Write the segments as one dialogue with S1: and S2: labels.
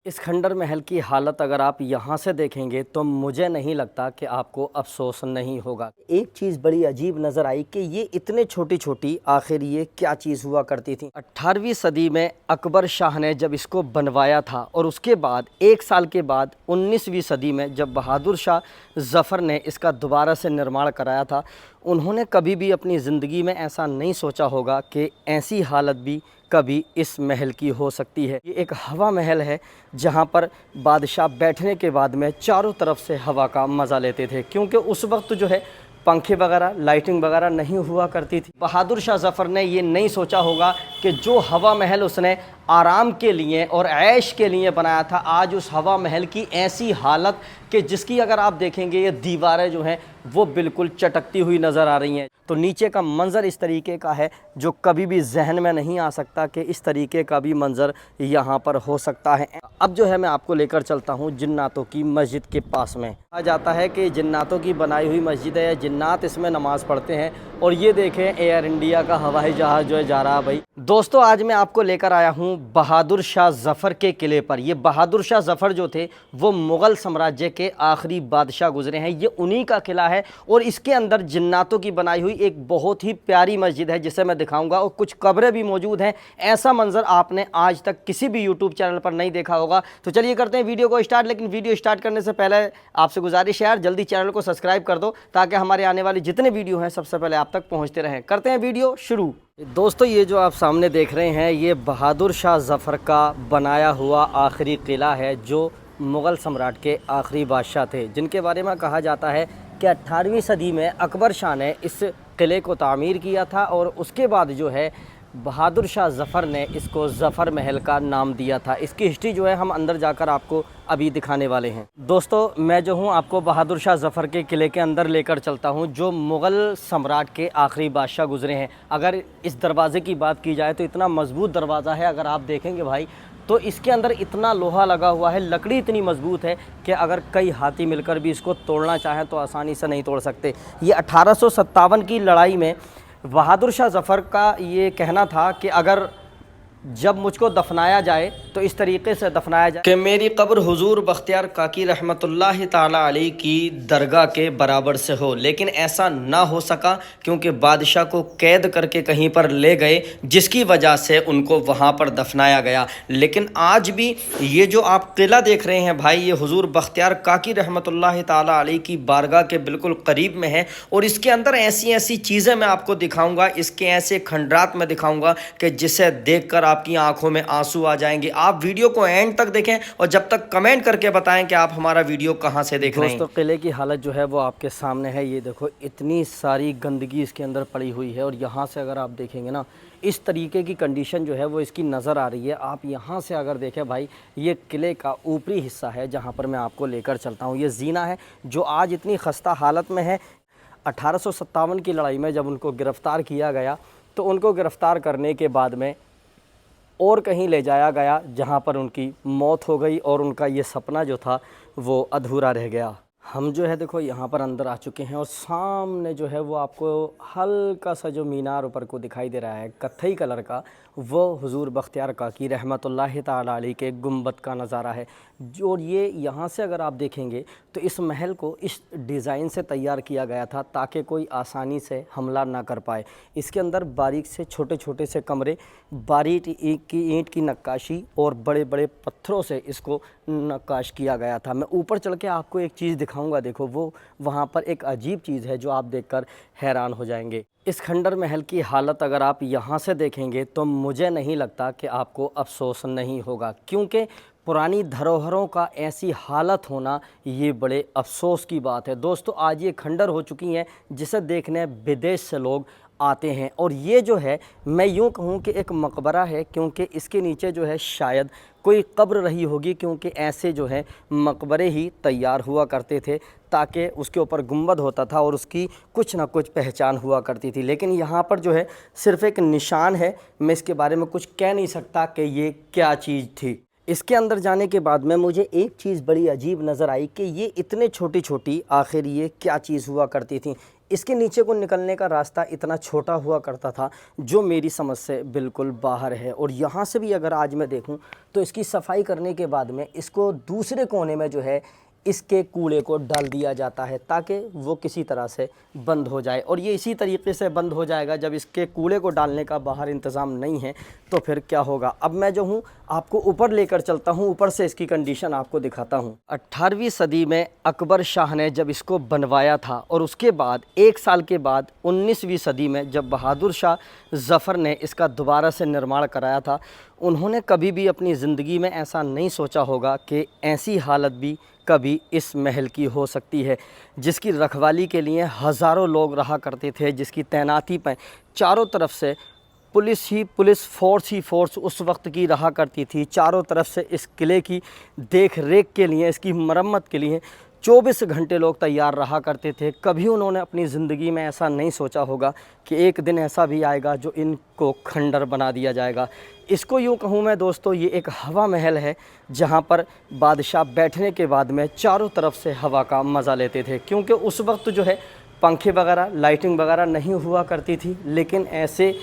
S1: इस खंडर महल की हालत अगर आप यहाँ से देखेंगे तो मुझे नहीं लगता कि आपको अफसोस नहीं होगा। एक चीज़ बड़ी अजीब नज़र आई कि ये इतने छोटी छोटी आखिर ये क्या चीज़ हुआ करती थी। 18वीं सदी में अकबर शाह ने जब इसको बनवाया था और उसके बाद एक साल के बाद 19वीं सदी में जब बहादुर शाह ज़फ़र ने इसका दोबारा से निर्माण कराया था, उन्होंने कभी भी अपनी ज़िंदगी में ऐसा नहीं सोचा होगा कि ऐसी हालत भी कभी इस महल की हो सकती है। ये एक हवा महल है जहाँ पर बादशाह बैठने के बाद में चारों तरफ से हवा का मज़ा लेते थे, क्योंकि उस वक्त जो है पंखे वगैरह लाइटिंग वगैरह नहीं हुआ करती थी। बहादुर शाह ज़फ़र ने ये नहीं सोचा होगा कि जो हवा महल उसने आराम के लिए और ऐश के लिए बनाया था, आज उस हवा महल की ऐसी हालत कि जिसकी अगर आप देखेंगे ये दीवारें जो हैं वो बिल्कुल चटकती हुई नज़र आ रही हैं। तो नीचे का मंज़र इस तरीके का है जो कभी भी जहन में नहीं आ सकता कि इस तरीके का भी मंज़र यहाँ पर हो सकता है। अब जो है मैं आपको लेकर चलता हूँ जिन्नातों की मस्जिद के पास में। कहा जाता है कि जिन्नातों की बनाई हुई मस्जिद है, जिन्नात इसमें नमाज़ पढ़ते हैं। और ये देखें एयर इंडिया का हवाई जहाज़ जो है जा रहा है। भाई दोस्तों, आज मैं आपको लेकर आया हूँ बहादुर शाह ज़फ़र के किले पर। ये बहादुर शाह ज़फ़र जो थे वो मुग़ल साम्राज्य के आखिरी बादशाह गुजरे हैं। ये उन्हीं का किला है और इसके अंदर जिन्नातों की बनाई हुई एक बहुत ही प्यारी मस्जिद है जिसे मैं दिखाऊंगा, और कुछ कब्रें भी मौजूद हैं। ऐसा मंजर आपने आज तक किसी भी यूट्यूब चैनल पर नहीं देखा होगा। तो चलिए करते हैं वीडियो को स्टार्ट। लेकिन वीडियो स्टार्ट करने से पहले आपसे गुजारिश है यार, जल्दी चैनल को सब्सक्राइब कर दो ताकि हमारे आने वाले जितने वीडियो हैं सबसे पहले आप तक पहुँचते रहें। करते हैं वीडियो शुरू। दोस्तों, ये जो आप सामने देख रहे हैं ये बहादुर शाह ज़फ़र का बनाया हुआ आखिरी किला है, जो मुग़ल सम्राट के आखिरी बादशाह थे, जिनके बारे में कहा जाता है कि 18वीं सदी में अकबर शाह ने इस किले को तामीर किया था और उसके बाद जो है बहादुर शाह ज़फ़र ने इसको ज़फ़र महल का नाम दिया था। इसकी हिस्ट्री जो है हम अंदर जाकर आपको अभी दिखाने वाले हैं। दोस्तों, मैं जो हूँ आपको बहादुर शाह ज़फ़र के किले के अंदर लेकर चलता हूँ, जो मुग़ल सम्राट के आखिरी बादशाह गुजरे हैं। अगर इस दरवाज़े की बात की जाए तो इतना मज़बूत दरवाज़ा है, अगर आप देखेंगे भाई तो इसके अंदर इतना लोहा लगा हुआ है, लकड़ी इतनी मजबूत है कि अगर कई हाथी मिलकर भी इसको तोड़ना चाहें तो आसानी से नहीं तोड़ सकते। ये 1857 की लड़ाई में बहादुर शाह ज़फ़र का ये कहना था कि अगर जब मुझको दफनाया जाए तो इस तरीके से दफनाया जाए कि मेरी कब्र हुजूर बख्तियार काकी रहमतुल्लाह ताला अलैह की दरगाह के बराबर से हो। लेकिन ऐसा ना हो सका क्योंकि बादशाह को कैद करके कहीं पर ले गए, जिसकी वजह से उनको वहाँ पर दफनाया गया। लेकिन आज भी ये जो आप किला देख रहे हैं भाई, ये हुजूर बख्तियार काकी रहमतुल्लाह ताला अलैह की बारगाह के बिल्कुल करीब में है। और इसके अंदर ऐसी ऐसी चीज़ें मैं आपको दिखाऊँगा, इसके ऐसे खंडरात में दिखाऊँगा कि जिसे देख कर आपकी आंखों में आंसू आ जाएंगे। आप वीडियो को एंड तक देखें और जब तक कमेंट करके बताएं कि आप हमारा वीडियो कहां से देख रहे हैं। दोस्तों, किले की हालत जो है वो आपके सामने है। ये देखो इतनी सारी गंदगी इसके अंदर पड़ी हुई है और यहाँ से अगर आप देखेंगे ना, इस तरीके की कंडीशन जो है वो इसकी नज़र आ रही है। आप यहाँ से अगर देखें भाई, ये किले का ऊपरी हिस्सा है जहाँ पर मैं आपको लेकर चलता हूँ। ये जीना है जो आज इतनी खस्ता हालत में है। 1857 की लड़ाई में जब उनको गिरफ़्तार किया गया तो उनको गिरफ़्तार करने के बाद में और कहीं ले जाया गया जहाँ पर उनकी मौत हो गई और उनका ये सपना जो था वो अधूरा रह गया। हम जो है देखो यहाँ पर अंदर आ चुके हैं और सामने जो है वो आपको हल्का सा जो मीनार ऊपर को दिखाई दे रहा है कत्थई कलर का, वो हुजूर बख्तियार काकी रहमतुल्लाह ताला अलैह के गुंबद का नज़ारा है। जो ये यहाँ से अगर आप देखेंगे तो इस महल को इस डिज़ाइन से तैयार किया गया था ताकि कोई आसानी से हमला ना कर पाए। इसके अंदर बारीक से छोटे छोटे से कमरे, बारीक ईंट की नक्काशी और बड़े बड़े पत्थरों से इसको नक्काश किया गया था। मैं ऊपर चल के आपको एक चीज़ दिखाऊंगा, देखो वो वहाँ पर एक अजीब चीज़ है जो आप देखकर हैरान हो जाएंगे। इस खंडर महल की हालत अगर आप यहाँ से देखेंगे तो मुझे नहीं लगता कि आपको अफसोस नहीं होगा, क्योंकि पुरानी धरोहरों का ऐसी हालत होना ये बड़े अफसोस की बात है। दोस्तों, आज ये खंडर हो चुकी हैं जिसे देखने विदेश से लोग आते हैं। और ये जो है मैं यूँ कहूँ कि एक मकबरा है, क्योंकि इसके नीचे जो है शायद कोई कब्र रही होगी, क्योंकि ऐसे जो है मकबरे ही तैयार हुआ करते थे ताकि उसके ऊपर गुंबद होता था और उसकी कुछ ना कुछ पहचान हुआ करती थी। लेकिन यहाँ पर जो है सिर्फ़ एक निशान है, मैं इसके बारे में कुछ कह नहीं सकता कि ये क्या चीज़ थी। इसके अंदर जाने के बाद में मुझे एक चीज़ बड़ी अजीब नज़र आई कि ये इतने छोटी छोटी आखिर ये क्या चीज़ हुआ करती थी। इसके नीचे को निकलने का रास्ता इतना छोटा हुआ करता था जो मेरी समझ से बिल्कुल बाहर है। और यहाँ से भी अगर आज मैं देखूँ तो इसकी सफाई करने के बाद में इसको दूसरे कोने में जो है इसके कूड़े को डाल दिया जाता है ताकि वो किसी तरह से बंद हो जाए। और ये इसी तरीके से बंद हो जाएगा जब इसके कूड़े को डालने का बाहर इंतज़ाम नहीं है तो फिर क्या होगा। अब मैं जो हूँ आपको ऊपर लेकर चलता हूँ, ऊपर से इसकी कंडीशन आपको दिखाता हूँ। 18वीं सदी में अकबर शाह ने जब इसको बनवाया था और उसके बाद 1 साल के बाद 19वीं सदी में जब बहादुर शाह ज़फ़र ने इसका दोबारा से निर्माण कराया था, उन्होंने कभी भी अपनी ज़िंदगी में ऐसा नहीं सोचा होगा कि ऐसी हालत भी कभी इस महल की हो सकती है, जिसकी रखवाली के लिए हज़ारों लोग रहा करते थे, जिसकी तैनाती पर चारों तरफ से पुलिस फोर्स उस वक्त की रहा करती थी। चारों तरफ से इस किले की देख रेख के लिए, इसकी मरम्मत के लिए 24 घंटे लोग तैयार रहा करते थे। कभी उन्होंने अपनी ज़िंदगी में ऐसा नहीं सोचा होगा कि एक दिन ऐसा भी आएगा जो इनको खंडर बना दिया जाएगा। इसको यूँ कहूँ मैं दोस्तों, ये एक हवा महल है जहाँ पर बादशाह बैठने के बाद में चारों तरफ से हवा का मज़ा लेते थे, क्योंकि उस वक्त जो है पंखे वगैरह लाइटिंग वगैरह नहीं हुआ करती थी। लेकिन ऐसे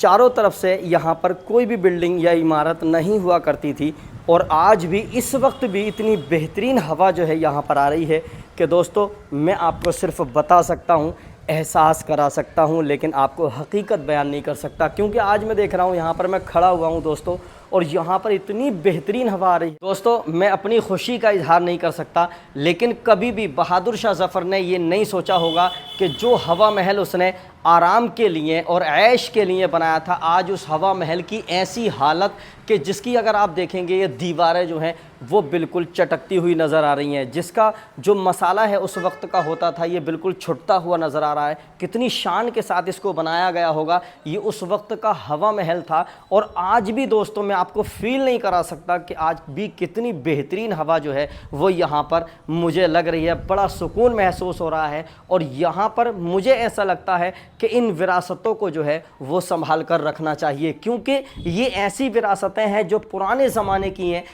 S1: चारों तरफ से यहाँ पर कोई भी बिल्डिंग या इमारत नहीं हुआ करती थी। और आज भी इस वक्त भी इतनी बेहतरीन हवा जो है यहाँ पर आ रही है कि दोस्तों मैं आपको सिर्फ बता सकता हूँ, एहसास करा सकता हूँ, लेकिन आपको हकीकत बयान नहीं कर सकता। क्योंकि आज मैं देख रहा हूँ यहाँ पर मैं खड़ा हुआ हूँ दोस्तों, और यहाँ पर इतनी बेहतरीन हवा आ रही है दोस्तों, मैं अपनी खुशी का इजहार नहीं कर सकता। लेकिन कभी भी बहादुर शाह ज़फ़र ने ये नहीं सोचा होगा कि जो हवा महल उसने आराम के लिए और ऐश के लिए बनाया था, आज उस हवा महल की ऐसी हालत कि जिसकी अगर आप देखेंगे ये दीवारें जो हैं वो बिल्कुल चटकती हुई नज़र आ रही हैं। जिसका जो मसाला है उस वक्त का होता था ये बिल्कुल छुटता हुआ नज़र आ रहा है। कितनी शान के साथ इसको बनाया गया होगा, ये उस वक्त का हवा महल था। और आज भी दोस्तों मैं आपको फ़ील नहीं करा सकता कि आज भी कितनी बेहतरीन हवा जो है वो यहाँ पर मुझे लग रही है। बड़ा सुकून महसूस हो रहा है। और यहाँ पर मुझे ऐसा लगता है कि इन विरासतों को जो है वो संभाल कर रखना चाहिए, क्योंकि ये ऐसी विरासतें हैं जो पुराने ज़माने की हैं,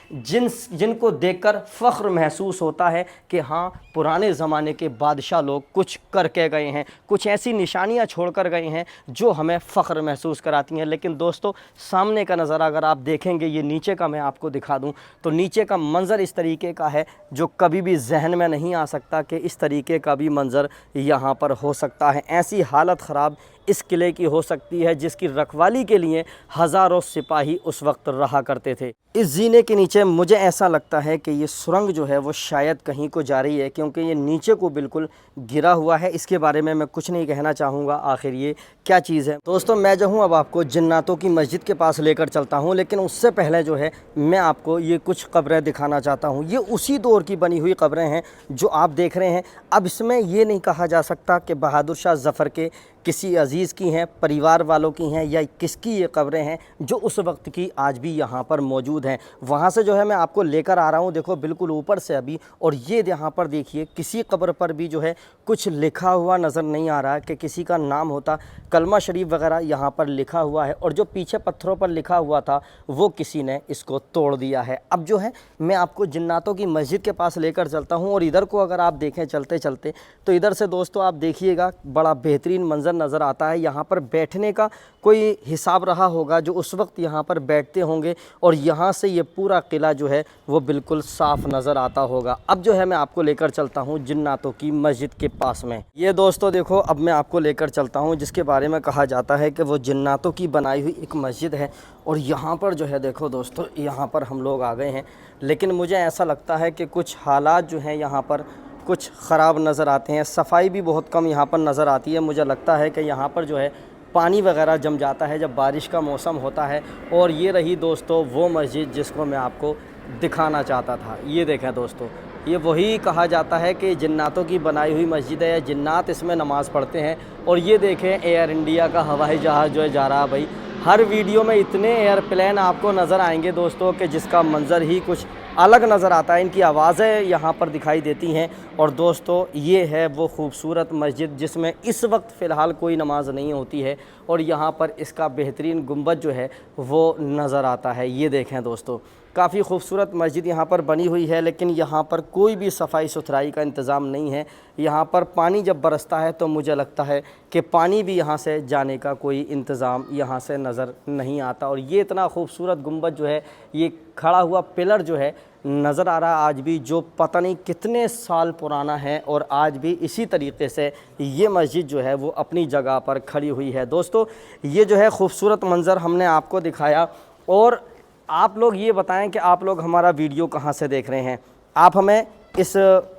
S1: जिनको देखकर फ़ख्र महसूस होता है कि हाँ पुराने ज़माने के बादशाह लोग कुछ करके गए हैं, कुछ ऐसी निशानियाँ छोड़ कर गए हैं जो हमें फ़ख्र महसूस कराती हैं। लेकिन दोस्तों सामने का नज़ारा अगर आप देखेंगे, ये नीचे का मैं आपको दिखा दूँ तो नीचे का मंज़र इस तरीके का है जो कभी भी जहन में नहीं आ सकता कि इस तरीके का भी मंज़र यहाँ पर हो सकता है। ऐसी हालत ख़राब इस किले की हो सकती है जिसकी रखवाली के लिए हज़ारों सिपाही उस वक्त रहा करते थे। इस जीने के नीचे मुझे ऐसा लगता है कि ये सुरंग जो है वो शायद कहीं को जा रही है, क्योंकि ये नीचे को बिल्कुल गिरा हुआ है। इसके बारे में मैं कुछ नहीं कहना चाहूँगा आखिर ये क्या चीज़ है। दोस्तों मैं जो हूँ अब आपको जन्नातों की मस्जिद के पास लेकर चलता हूँ, लेकिन उससे पहले जो है मैं आपको ये कुछ कब्रें दिखाना चाहता हूँ। ये उसी दौर की बनी हुई कब्रें हैं जो आप देख रहे हैं। अब इसमें ये नहीं कहा जा सकता कि बहादुर शाह ज़फ़र के किसी अजीज़ की हैं, परिवार वालों की हैं, या किसकी ये कब्रें हैं जो उस वक्त की आज भी यहाँ पर मौजूद हैं। वहाँ से जो है मैं आपको लेकर आ रहा हूँ, देखो बिल्कुल ऊपर से अभी। और ये यहाँ पर देखिए किसी कब्र पर भी जो है कुछ लिखा हुआ नज़र नहीं आ रहा है कि किसी का नाम होता, कलमा शरीफ वगैरह यहाँ पर लिखा हुआ है। और जो पीछे पत्थरों पर लिखा हुआ था वो किसी ने इसको तोड़ दिया है। अब जो है मैं आपको जन्नातों की मस्जिद के पास लेकर चलता हूँ। और इधर को अगर आप देखें चलते चलते तो इधर से दोस्तों आप देखिएगा बड़ा बेहतरीन मंजर नज़र आता है। यहाँ पर बैठने का कोई हिसाब रहा होगा जो उस वक्त यहाँ पर बैठते होंगे। और यहाँ से ये पूरा किला जो है वो बिल्कुल साफ़ नज़र आता होगा। अब जो है मैं आपको लेकर चलता हूँ जन्नातों की मस्जिद के पास में। ये दोस्तों देखो अब मैं आपको लेकर चलता हूँ जिसके बारे में कहा जाता है कि वो जन्नातों की बनाई हुई एक मस्जिद है। और यहाँ पर जो है देखो दोस्तों यहाँ पर हम लोग आ गए हैं, लेकिन मुझे ऐसा लगता है कि कुछ हालात जो हैं यहाँ पर कुछ ख़राब नज़र आते हैं। सफाई भी बहुत कम यहाँ पर नज़र आती है। मुझे लगता है कि यहाँ पर जो है पानी वगैरह जम जाता है जब बारिश का मौसम होता है। और ये रही दोस्तों वो मस्जिद जिसको मैं आपको दिखाना चाहता था। ये देखें दोस्तों, ये वही कहा जाता है कि जन्नातों की बनाई हुई मस्जिद है, जन्नात इसमें नमाज़ पढ़ते हैं। और ये देखें एयर इंडिया का हवाई जहाज़ जो है जा रहा है। भाई हर वीडियो में इतने एयरप्लेन आपको नज़र आएंगे दोस्तों कि जिसका मंज़र ही कुछ अलग नज़र आता है। इनकी आवाज़ें यहाँ पर दिखाई देती हैं। और दोस्तों ये है वो खूबसूरत मस्जिद जिसमें इस वक्त फ़िलहाल कोई नमाज़ नहीं होती है। और यहाँ पर इसका बेहतरीन गुंबद जो है वो नज़र आता है। ये देखें दोस्तों, काफ़ी खूबसूरत मस्जिद यहाँ पर बनी हुई है, लेकिन यहाँ पर कोई भी सफाई सुथराई का इंतज़ाम नहीं है। यहाँ पर पानी जब बरसता है तो मुझे लगता है कि पानी भी यहाँ से जाने का कोई इंतज़ाम यहाँ से नज़र नहीं आता। और ये इतना खूबसूरत गुंबद जो है, ये खड़ा हुआ पिलर जो है नज़र आ रहा आज भी, जो पता नहीं कितने साल पुराना है, और आज भी इसी तरीके से ये मस्जिद जो है वो अपनी जगह पर खड़ी हुई है। दोस्तों, ये जो है खूबसूरत मंज़र हमने आपको दिखाया, और आप लोग ये बताएं कि आप लोग हमारा वीडियो कहाँ से देख रहे हैं। आप हमें इस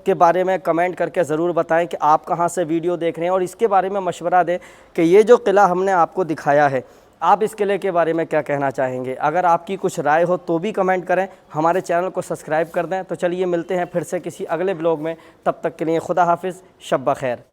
S1: के बारे में कमेंट करके ज़रूर बताएं कि आप कहाँ से वीडियो देख रहे हैं, और इसके बारे में मशवरा दें कि ये जो किला हमने आपको दिखाया है, आप इस किले के बारे में क्या कहना चाहेंगे। अगर आपकी कुछ राय हो तो भी कमेंट करें, हमारे चैनल को सब्सक्राइब कर दें। तो चलिए मिलते हैं फिर से किसी अगले ब्लॉग में, तब तक के लिए खुदा हाफिज़, शब बख़ैर।